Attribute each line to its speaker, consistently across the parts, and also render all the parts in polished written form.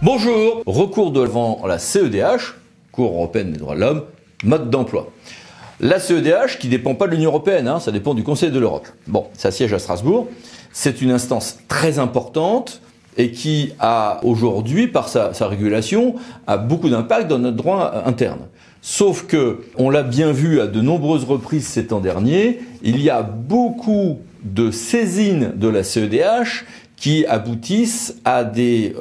Speaker 1: Bonjour, recours devant la CEDH, Cour européenne des droits de l'homme, mode d'emploi. La CEDH qui ne dépend pas de l'Union européenne, ça dépend du Conseil de l'Europe. Bon, ça siège à Strasbourg, c'est une instance très importante et qui a aujourd'hui, par sa régulation, a beaucoup d'impact dans notre droit interne. Sauf que, on l'a bien vu à de nombreuses reprises ces temps derniers, il y a beaucoup de saisines de la CEDH qui aboutissent à des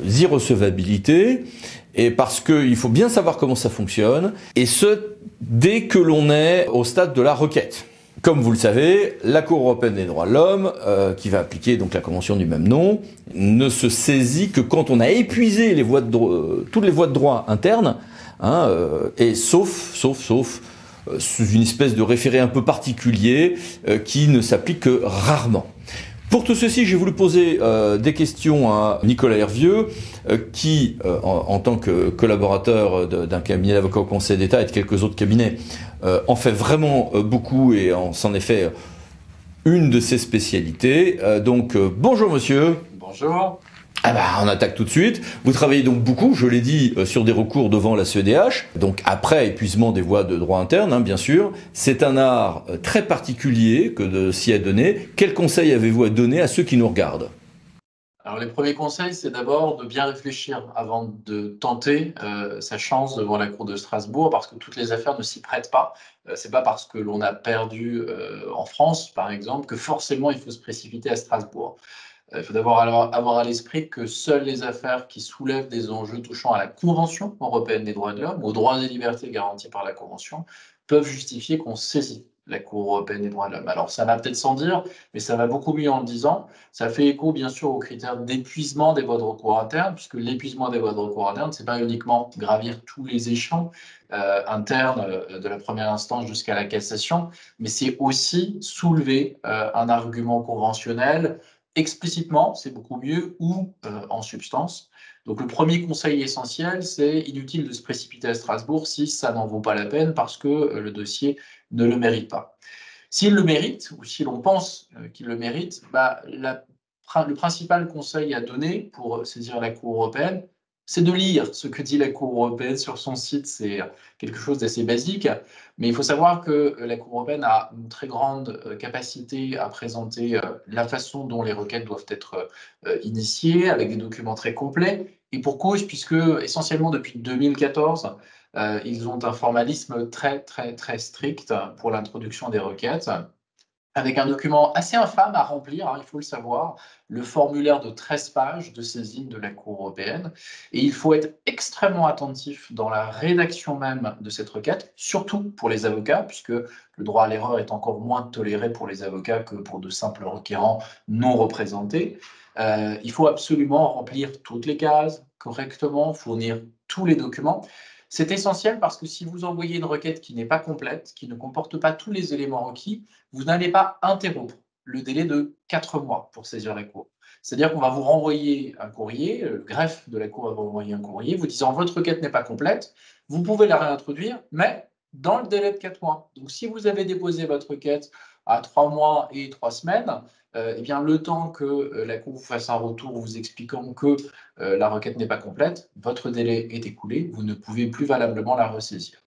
Speaker 1: irrecevabilités, et parce qu'il faut bien savoir comment ça fonctionne, et ce, dès que l'on est au stade de la requête. Comme vous le savez, la Cour européenne des droits de l'homme, qui va appliquer donc la convention du même nom, ne se saisit que quand on a épuisé les voies de toutes les voies de droit internes, et sauf sous une espèce de référé un peu particulier qui ne s'applique que rarement. Pour tout ceci, j'ai voulu poser des questions à Nicolas Hervieux, qui, en tant que collaborateur d'un cabinet d'avocats au Conseil d'État et de quelques autres cabinets, en fait vraiment beaucoup et c'en est fait une de ses spécialités. Donc, bonjour monsieur.
Speaker 2: Bonjour.
Speaker 1: On attaque tout de suite. Vous travaillez donc beaucoup, je l'ai dit, sur des recours devant la CEDH, donc après épuisement des voies de droit interne, bien sûr. C'est un art très particulier que de s'y adonner. Quels conseils avez-vous à donner à ceux qui nous regardent ?
Speaker 2: Alors les premiers conseils, c'est d'abord de bien réfléchir avant de tenter sa chance devant la Cour de Strasbourg, parce que toutes les affaires ne s'y prêtent pas. C'est pas parce que l'on a perdu en France, par exemple, que forcément il faut se précipiter à Strasbourg. Il faut d'abord avoir à l'esprit que seules les affaires qui soulèvent des enjeux touchant à la Convention européenne des droits de l'homme, aux droits et libertés garantis par la Convention, peuvent justifier qu'on saisit la Cour européenne des droits de l'homme. Alors ça va peut-être sans dire, mais ça va beaucoup mieux en le disant. Ça fait écho bien sûr aux critères d'épuisement des voies de recours internes, puisque l'épuisement des voies de recours internes, c'est pas uniquement gravir tous les échelons internes de la première instance jusqu'à la cassation, mais c'est aussi soulever un argument conventionnel explicitement, c'est beaucoup mieux, ou en substance. Donc le premier conseil essentiel, c'est inutile de se précipiter à Strasbourg si ça n'en vaut pas la peine parce que le dossier ne le mérite pas. S'il le mérite, ou si l'on pense qu'il le mérite, le principal conseil à donner pour saisir la Cour européenne, c'est de lire ce que dit la Cour européenne sur son site. C'est quelque chose d'assez basique, mais il faut savoir que la Cour européenne a une très grande capacité à présenter la façon dont les requêtes doivent être initiées, avec des documents très complets, et pour cause, puisque essentiellement depuis 2014, ils ont un formalisme très, très, très strict pour l'introduction des requêtes, avec un document assez infâme à remplir, il faut le savoir, le formulaire de 13 pages de saisine de la Cour européenne. Et il faut être extrêmement attentif dans la rédaction même de cette requête, surtout pour les avocats, puisque le droit à l'erreur est encore moins toléré pour les avocats que pour de simples requérants non représentés. Il faut absolument remplir toutes les cases correctement, fournir tous les documents. C'est essentiel parce que si vous envoyez une requête qui n'est pas complète, qui ne comporte pas tous les éléments requis, vous n'allez pas interrompre le délai de 4 mois pour saisir la Cour. C'est-à-dire qu'on va vous renvoyer un courrier, le greffe de la Cour va vous renvoyer un courrier, vous disant votre requête n'est pas complète, vous pouvez la réintroduire, mais dans le délai de 4 mois. Donc si vous avez déposé votre requête à 3 mois et 3 semaines, eh bien, le temps que la Cour vous fasse un retour vous expliquant que la requête n'est pas complète, votre délai est écoulé, vous ne pouvez plus valablement la ressaisir.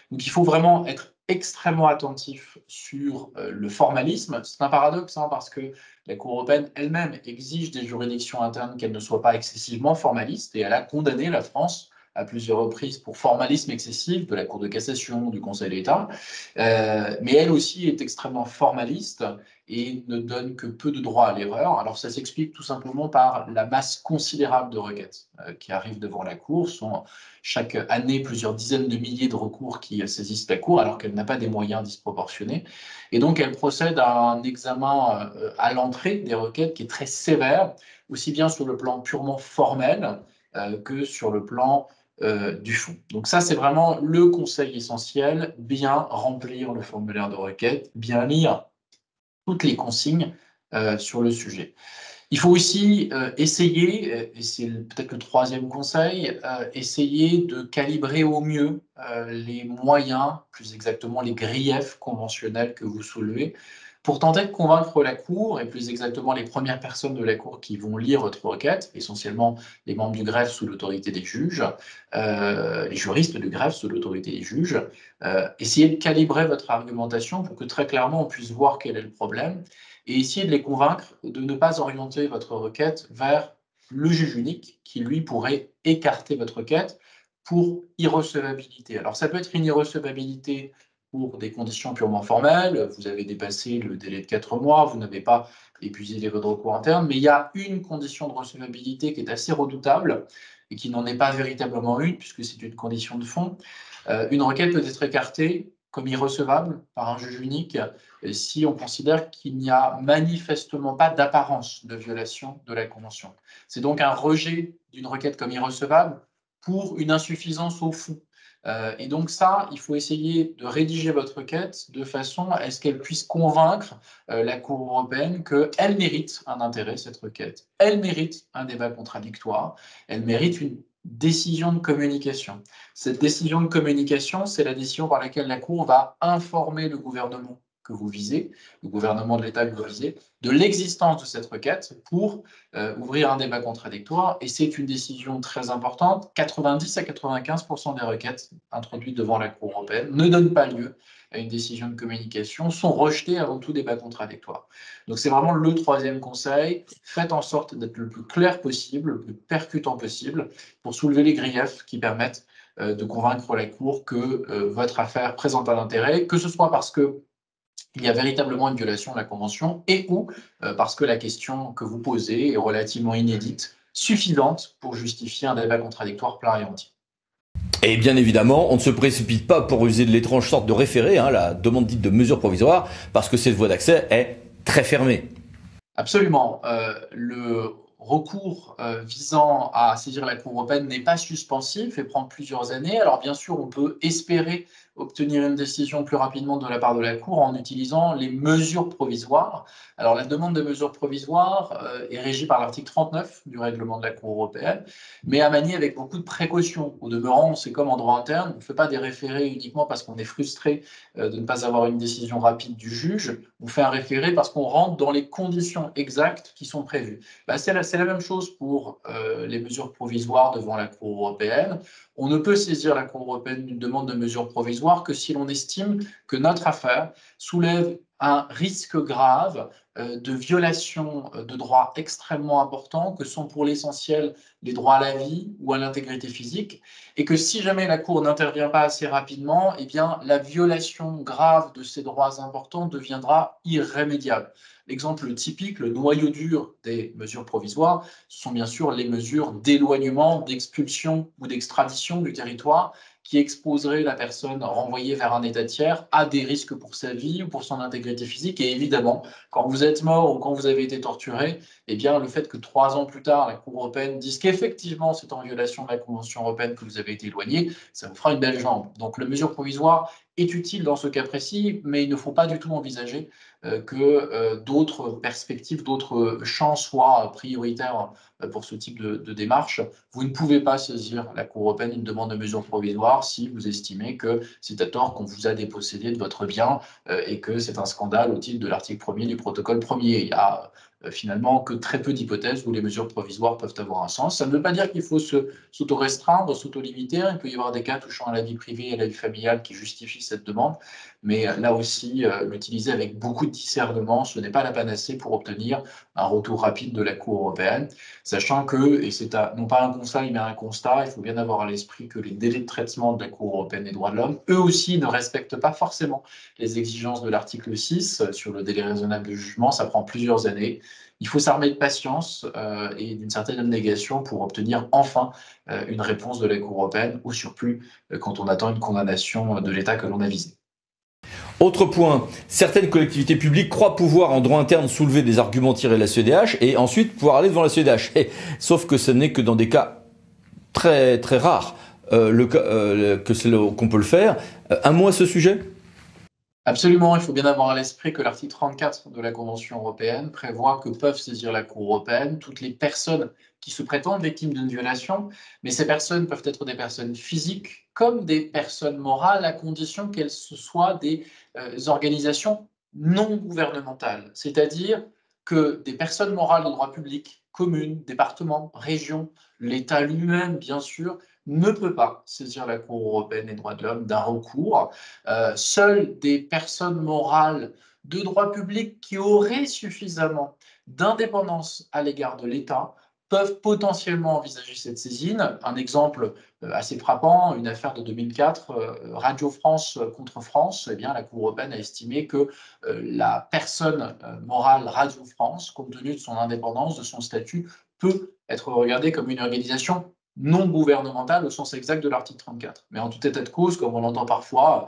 Speaker 2: Donc il faut vraiment être extrêmement attentif sur le formalisme. C'est un paradoxe parce que la Cour européenne elle-même exige des juridictions internes qu'elles ne soient pas excessivement formalistes et elle a condamné la France à plusieurs reprises pour formalisme excessif de la Cour de cassation, du Conseil d'État. Mais elle aussi est extrêmement formaliste et ne donne que peu de droit à l'erreur. Alors ça s'explique tout simplement par la masse considérable de requêtes qui arrivent devant la Cour. Ce sont chaque année plusieurs dizaines de milliers de recours qui saisissent la Cour alors qu'elle n'a pas des moyens disproportionnés. Et donc elle procède à un examen à l'entrée des requêtes qui est très sévère, aussi bien sur le plan purement formel que sur le plan du fond. Donc ça, c'est vraiment le conseil essentiel, bien remplir le formulaire de requête, bien lire toutes les consignes sur le sujet. Il faut aussi essayer, et c'est peut-être le troisième conseil, essayer de calibrer au mieux les moyens, plus exactement les griefs conventionnels que vous soulevez, Pour tenter de convaincre la Cour, et plus exactement les premières personnes de la Cour qui vont lire votre requête, essentiellement les membres du greffe sous l'autorité des juges, les juristes du greffe sous l'autorité des juges, essayez de calibrer votre argumentation pour que très clairement on puisse voir quel est le problème, et essayez de les convaincre de ne pas orienter votre requête vers le juge unique qui, lui, pourrait écarter votre requête pour irrecevabilité. Alors ça peut être une irrecevabilité pour des conditions purement formelles, vous avez dépassé le délai de 4 mois, vous n'avez pas épuisé les voies de recours internes, mais il y a une condition de recevabilité qui est assez redoutable et qui n'en est pas véritablement une, puisque c'est une condition de fond. Une requête peut être écartée comme irrecevable par un juge unique si on considère qu'il n'y a manifestement pas d'apparence de violation de la Convention. C'est donc un rejet d'une requête comme irrecevable pour une insuffisance au fond. Et donc ça, il faut essayer de rédiger votre requête de façon à ce qu'elle puisse convaincre la Cour européenne qu'elle mérite un intérêt, cette requête. Elle mérite un débat contradictoire. Elle mérite une décision de communication. Cette décision de communication, c'est la décision par laquelle la Cour va informer le gouvernement que vous visez, le gouvernement de l'État que vous visez, de l'existence de cette requête pour ouvrir un débat contradictoire. Et c'est une décision très importante. 90 à 95% des requêtes introduites devant la Cour européenne ne donnent pas lieu à une décision de communication, sont rejetées avant tout débat contradictoire. Donc c'est vraiment le troisième conseil. Faites en sorte d'être le plus clair possible, le plus percutant possible, pour soulever les griefs qui permettent de convaincre la Cour que votre affaire présente un intérêt, que ce soit parce que il y a véritablement une violation de la Convention et ou parce que la question que vous posez est relativement inédite, suffisante pour justifier un débat contradictoire plein et entier.
Speaker 1: Et bien évidemment, on ne se précipite pas pour user de l'étrange sorte de référé, la demande dite de mesure provisoire, parce que cette voie d'accès est très fermée.
Speaker 2: Absolument. Le recours visant à saisir la Cour européenne n'est pas suspensif et prend plusieurs années. Alors bien sûr, on peut espérer obtenir une décision plus rapidement de la part de la Cour en utilisant les mesures provisoires. Alors la demande de mesures provisoires est régie par l'article 39 du règlement de la Cour européenne, mais à manier avec beaucoup de précautions. Au demeurant, c'est comme en droit interne, on ne fait pas des référés uniquement parce qu'on est frustré de ne pas avoir une décision rapide du juge. On fait un référé parce qu'on rentre dans les conditions exactes qui sont prévues. C'est la même chose pour les mesures provisoires devant la Cour européenne. On ne peut saisir la Cour européenne d'une demande de mesure provisoire que si l'on estime que notre affaire soulève un risque grave de violation de droits extrêmement importants que sont pour l'essentiel les droits à la vie ou à l'intégrité physique, et que si jamais la Cour n'intervient pas assez rapidement, eh bien, la violation grave de ces droits importants deviendra irrémédiable. L'exemple typique, le noyau dur des mesures provisoires, ce sont bien sûr les mesures d'éloignement, d'expulsion ou d'extradition du territoire qui exposerait la personne renvoyée vers un État tiers à des risques pour sa vie ou pour son intégrité physique. Et évidemment, quand vous êtes mort ou quand vous avez été torturé, eh bien, le fait que 3 ans plus tard, la Cour européenne dise qu'effectivement c'est en violation de la Convention européenne que vous avez été éloigné, ça vous fera une belle jambe. Donc, la mesure provisoire est utile dans ce cas précis, mais il ne faut pas du tout envisager que d'autres perspectives, d'autres champs soient prioritaires pour ce type de démarche. Vous ne pouvez pas saisir la Cour européenne une demande de mesure provisoire si vous estimez que c'est à tort qu'on vous a dépossédé de votre bien et que c'est un scandale au titre de l'article 1er du protocole 1er. Il y a finalement que très peu d'hypothèses où les mesures provisoires peuvent avoir un sens. Ça ne veut pas dire qu'il faut s'auto-restreindre, s'auto-limiter. Il peut y avoir des cas touchant à la vie privée et à la vie familiale qui justifient cette demande, mais là aussi, l'utiliser avec beaucoup de discernement, ce n'est pas la panacée pour obtenir un retour rapide de la Cour européenne, sachant que, et c'est non pas un conseil mais un constat, il faut bien avoir à l'esprit que les délais de traitement de la Cour européenne des droits de l'homme, eux aussi ne respectent pas forcément les exigences de l'article 6 sur le délai raisonnable de jugement, ça prend plusieurs années. Il faut s'armer de patience et d'une certaine abnégation pour obtenir enfin une réponse de la Cour européenne, au surplus quand on attend une condamnation de l'État que l'on a visé.
Speaker 1: Autre point, certaines collectivités publiques croient pouvoir en droit interne soulever des arguments tirés de la CEDH et ensuite pouvoir aller devant la CEDH. Sauf que ce n'est que dans des cas très très rares qu'on peut le faire. Un mot à ce sujet ?
Speaker 2: Absolument, il faut bien avoir à l'esprit que l'article 34 de la Convention européenne prévoit que peuvent saisir la Cour européenne toutes les personnes qui se prétendent victimes d'une violation, mais ces personnes peuvent être des personnes physiques comme des personnes morales, à condition qu'elles soient des organisations non gouvernementale, c'est-à-dire que des personnes morales de droit public, communes, départements, régions, l'État lui-même, bien sûr, ne peut pas saisir la Cour européenne des droits de l'homme d'un recours. Seules des personnes morales de droit public qui auraient suffisamment d'indépendance à l'égard de l'État peuvent potentiellement envisager cette saisine. Un exemple assez frappant, une affaire de 2004, Radio France contre France, eh bien, la Cour européenne a estimé que la personne morale Radio France, compte tenu de son indépendance, de son statut, peut être regardée comme une organisation non gouvernementale au sens exact de l'article 34. Mais en tout état de cause, comme on l'entend parfois,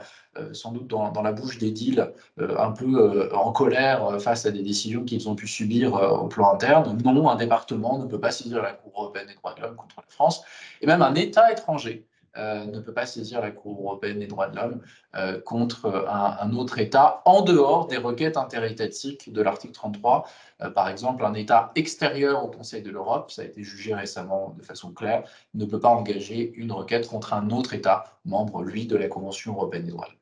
Speaker 2: sans doute dans la bouche d'édiles un peu en colère face à des décisions qu'ils ont pu subir au plan interne, non, un département ne peut pas saisir la Cour européenne des droits de l'homme contre la France, et même un État étranger ne peut pas saisir la Cour européenne des droits de l'homme contre un autre État en dehors des requêtes interétatiques de l'article 33. Par exemple, un État extérieur au Conseil de l'Europe, ça a été jugé récemment de façon claire, ne peut pas engager une requête contre un autre État membre, lui, de la Convention européenne des droits de l'homme.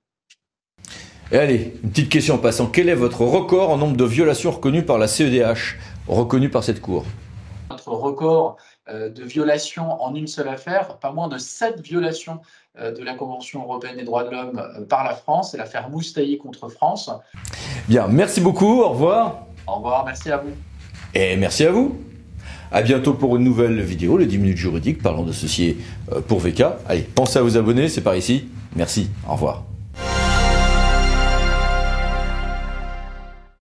Speaker 1: Et allez, une petite question en passant. Quel est votre record en nombre de violations reconnues par la CEDH, reconnues par cette Cour?
Speaker 2: Notre record de violations en une seule affaire, pas moins de 7 violations de la Convention européenne des droits de l'homme par la France, c'est l'affaire Moustaï contre France.
Speaker 1: Bien, merci beaucoup, au revoir.
Speaker 2: Au revoir, merci à vous.
Speaker 1: Et merci à vous. À bientôt pour une nouvelle vidéo, les 10 minutes juridiques, parlant d'associés pour VK. Allez, pensez à vous abonner, c'est par ici. Merci, au revoir.